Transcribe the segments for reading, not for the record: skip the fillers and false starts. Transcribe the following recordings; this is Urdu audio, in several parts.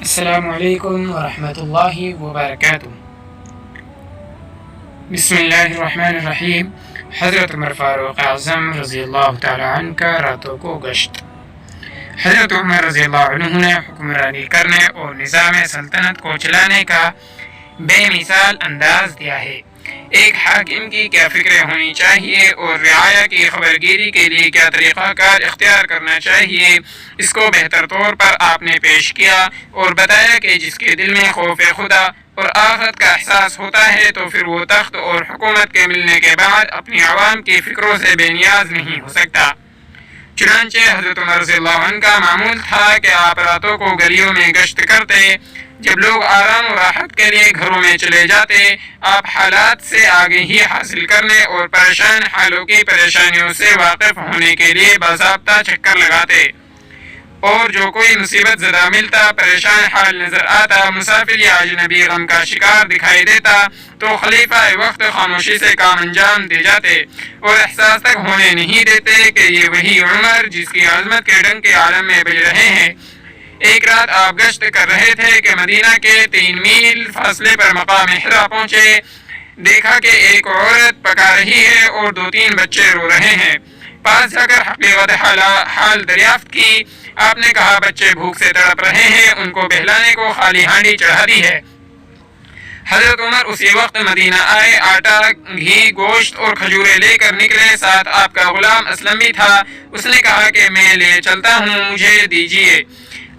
السلام علیکم ورحمۃ اللہ وبرکاتہ۔ بسم اللہ الرحمن الرحیم۔ حضرت عمر فاروق اعظم رضی اللہ تعالی عنہ کا راتوں کو گشت۔ حضرت عمر رضی اللہ عنہ نے حکمرانی کرنے اور نظام سلطنت کو چلانے کا بے مثال انداز دیا ہے۔ ایک حاکم کی کیا فکریں ہونی چاہیے اور رعایا کی خبرگیری کے لیے کیا طریقہ کار اختیار کرنا چاہیے، اس کو بہتر طور پر آپ نے پیش کیا اور بتایا کہ جس کے دل میں خوف خدا اور آخرت کا احساس ہوتا ہے تو پھر وہ تخت اور حکومت کے ملنے کے بعد اپنی عوام کی فکروں سے بے نیاز نہیں ہو سکتا۔ چنانچہ حضرت عمر رضی اللہ عنہ کا معمول تھا کہ آپ راتوں کو گلیوں میں گشت کرتے۔ جب لوگ آرام و راحت کے لیے گھروں میں چلے جاتے، آپ حالات سے آگہی حاصل کرنے اور پریشان حالوں کی پریشانیوں سے واقف ہونے کے لیے باضابطہ چکر لگاتے، اور جو کوئی مصیبت زدہ ملتا، پریشان حال نظر آتا، مسافر یا اجنبی غم کا شکار دکھائی دیتا تو خلیفہ وقت خاموشی سے کام انجام دے جاتے اور احساس تک ہونے نہیں دیتے کہ یہ وہی عمر جس کی عظمت کے ڈنگ کے عالم میں بج رہے ہیں۔ ایک رات آپ گشت کر رہے تھے کہ مدینہ کے 3 میل فاصلے پر مقام حرا پہنچے۔ دیکھا کہ ایک عورت پکا رہی ہے اور 2-3 بچے رو رہے ہیں۔ پاس جا کر حقیقت حال دریافت کی۔ آپ نے کہا بچے بھوک سے تڑپ رہے ہیں، ان کو بہلانے کو خالی ہانڈی چڑھا دی ہے۔ حضرت عمر اسی وقت مدینہ آئے، آٹا، گھی، گوشت اور کھجورے لے کر نکلے۔ ساتھ آپ کا غلام اسلم بھی تھا۔ اس نے کہا کہ میں لے چلتا ہوں، مجھے دیجیے۔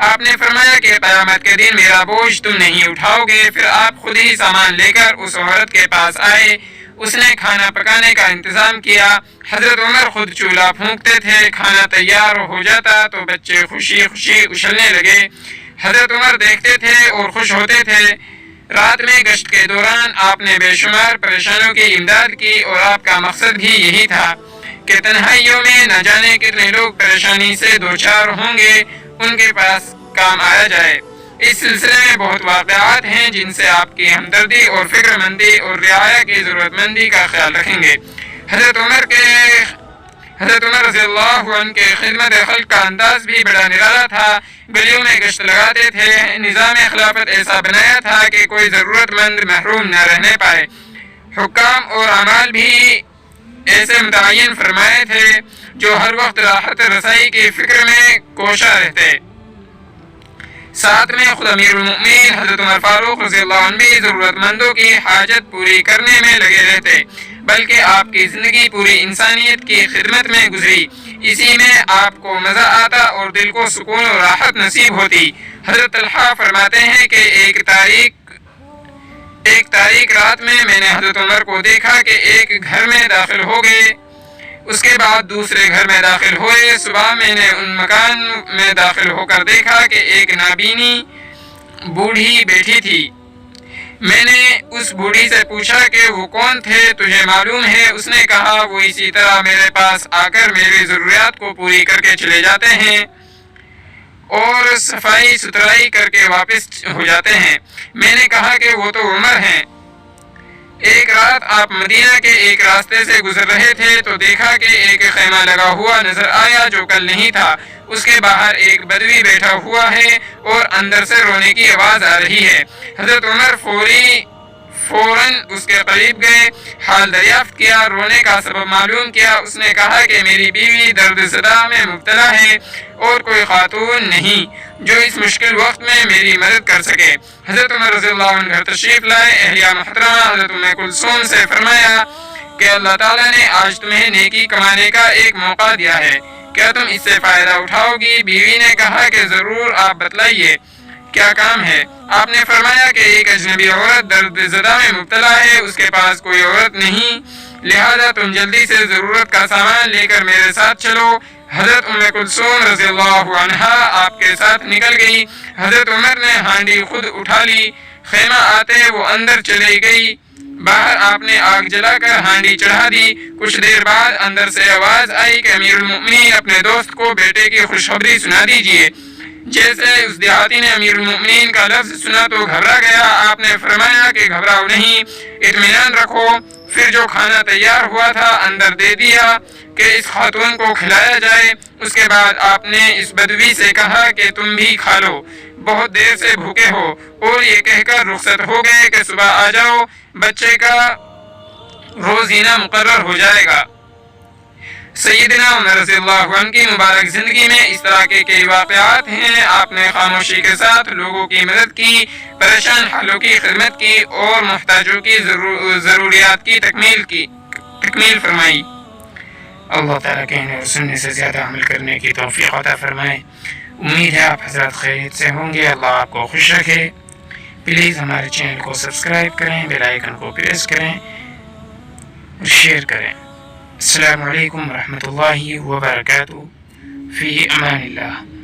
آپ نے فرمایا کہ قیامت کے دن میرا بوجھ تم نہیں اٹھاؤ گے۔ پھر آپ خود ہی سامان لے کر اس عورت کے پاس آئے۔ اس نے کھانا پکانے کا انتظام کیا۔ حضرت عمر خود چولہا پھونکتے تھے۔ کھانا تیار ہو جاتا تو بچے خوشی خوشی اچھلنے لگے۔ حضرت عمر دیکھتے تھے اور خوش ہوتے تھے۔ رات میں گشت کے دوران آپ نے بے شمار پریشانوں کی امداد کی اور آپ کا مقصد بھی یہی تھا کہ تنہائیوں میں نہ جانے کتنے لوگ پریشانی سے دوچار ہوں گے، ان کے پاس کام آیا جائے۔ اس سلسلے میں بہت واقعات ہیں جن سے آپ کی ہمدردی اور فکر مندی اور رعایا کی ضرورت مندی کا خیال رکھیں گے۔ حضرت عمر رضی اللہ عنہ کے خدمت خلق کا انداز بھی بڑا نرالا تھا۔ گلیوں میں گشت لگاتے تھے۔ نظام خلافت ایسا بنایا تھا کہ کوئی ضرورت مند محروم نہ رہنے پائے۔ حکام اور اعمال بھی ایسے متعین فرمائے تھے جو ہر وقت راحت رسائی کی فکر میں کوشاں رہتے۔ ساتھ میں خود امیر المؤمنین حضرت عمر فاروق رضی اللہ عنہ بھی ضرورت مندوں کی حاجت پوری کرنے میں لگے رہتے، بلکہ آپ کی زندگی پوری انسانیت کی خدمت میں گزری۔ اسی میں آپ کو مزہ آتا اور دل کو سکون و راحت نصیب ہوتی۔ حضرت طلحہ فرماتے ہیں کہ ایک تاریک رات میں نے حضرت عمر کو دیکھا کہ ایک گھر میں داخل ہو گئے، اس کے بعد دوسرے گھر میں داخل ہوئے۔ صبح میں نے ان مکان میں داخل ہو کر دیکھا کہ ایک نابینی بوڑھی بیٹھی تھی۔ میں نے اس بوڑھی سے پوچھا کہ وہ کون تھے، تجھے معلوم ہے؟ اس نے کہا وہ اسی طرح میرے پاس آ کر میری ضروریات کو پوری کر کے چلے جاتے ہیں اور صفائی ستھرائی کر کے واپس ہو جاتے ہیں۔ میں نے کہا کہ وہ تو عمر ہیں۔ ایک رات آپ مدینہ کے ایک راستے سے گزر رہے تھے تو دیکھا کہ ایک خیمہ لگا ہوا نظر آیا جو کل نہیں تھا۔ اس کے باہر ایک بدوی بیٹھا ہوا ہے اور اندر سے رونے کی آواز آ رہی ہے۔ حضرت عمر فوراً اس کے قریب گئے، حال دریافت کیا، رونے کا سبب معلوم کیا۔ اس نے کہا کہ میری بیوی درد زدہ میں مبتلا ہے اور کوئی خاتون نہیں جو اس مشکل وقت میں میری مدد کر سکے۔ حضرت عمر رضی اللہ عنہ گھر تشریف لائے۔ اہلیہ محترمہ حضرت ام کلثوم سے فرمایا کہ اللہ تعالیٰ نے آج تمہیں نیکی کمانے کا ایک موقع دیا ہے، کیا تم اس سے فائدہ اٹھاؤ گی؟ بیوی نے کہا کہ ضرور، آپ بتلائیے کیا کام ہے؟ آپ نے فرمایا کہ ایک اجنبی عورت درد زدہ میں مبتلا ہے، اس کے پاس کوئی عورت نہیں، لہذا تم جلدی سے ضرورت کا سامان لے کر میرے ساتھ چلو۔ حضرت ام کلثوم رضی اللہ عنہا آپ کے ساتھ نکل گئی۔ حضرت عمر نے ہانڈی خود اٹھا لی۔ خیمہ آتے وہ اندر چلی گئی۔ باہر آپ نے آگ جلا کر ہانڈی چڑھا دی۔ کچھ دیر بعد اندر سے آواز آئی کہ امیر المؤمنین اپنے دوست کو بیٹے کی خوشخبری سنا دیجیے۔ جیسے اس دیہاتی نے امیر المؤمنین کا لفظ سنا تو گھبرا گیا۔ آپ نے فرمایا کہ گھبراؤ نہیں، اطمینان رکھو، پھر جو کھانا تیار ہوا تھا اندر دے دیا کہ اس خاتون کو کھلایا جائے۔ اس کے بعد آپ نے اس بدوی سے کہا کہ تم بھی کھا لو، بہت دیر سے بھوکے ہو، اور یہ کہہ کر رخصت ہو گئے کہ صبح آ جاؤ، بچے کا روزینہ مقرر ہو جائے گا۔ سیدنا عمر رضی اللہ عنہ کی مبارک زندگی میں اس طرح کے کئی واقعات ہیں۔ آپ نے خاموشی کے ساتھ لوگوں کی مدد کی، پریشان حالوں کی خدمت کی، اور محتاجوں کی ضروریات کی تکمیل فرمائی۔ اللہ تعالیٰ کہنے اور سننے سے زیادہ عمل کرنے کی توفیق عطا فرمائے۔ امید ہے آپ حضرات خیریت سے ہوں گے۔ اللہ آپ کو خوش رکھے۔ پلیز ہمارے چینل کو سبسکرائب کریں، بیل آئیکن کو پریس کریں اور شیئر کریں۔ السلام علیکم ورحمۃ اللہ وبرکاتہ۔ فی امان اللہ۔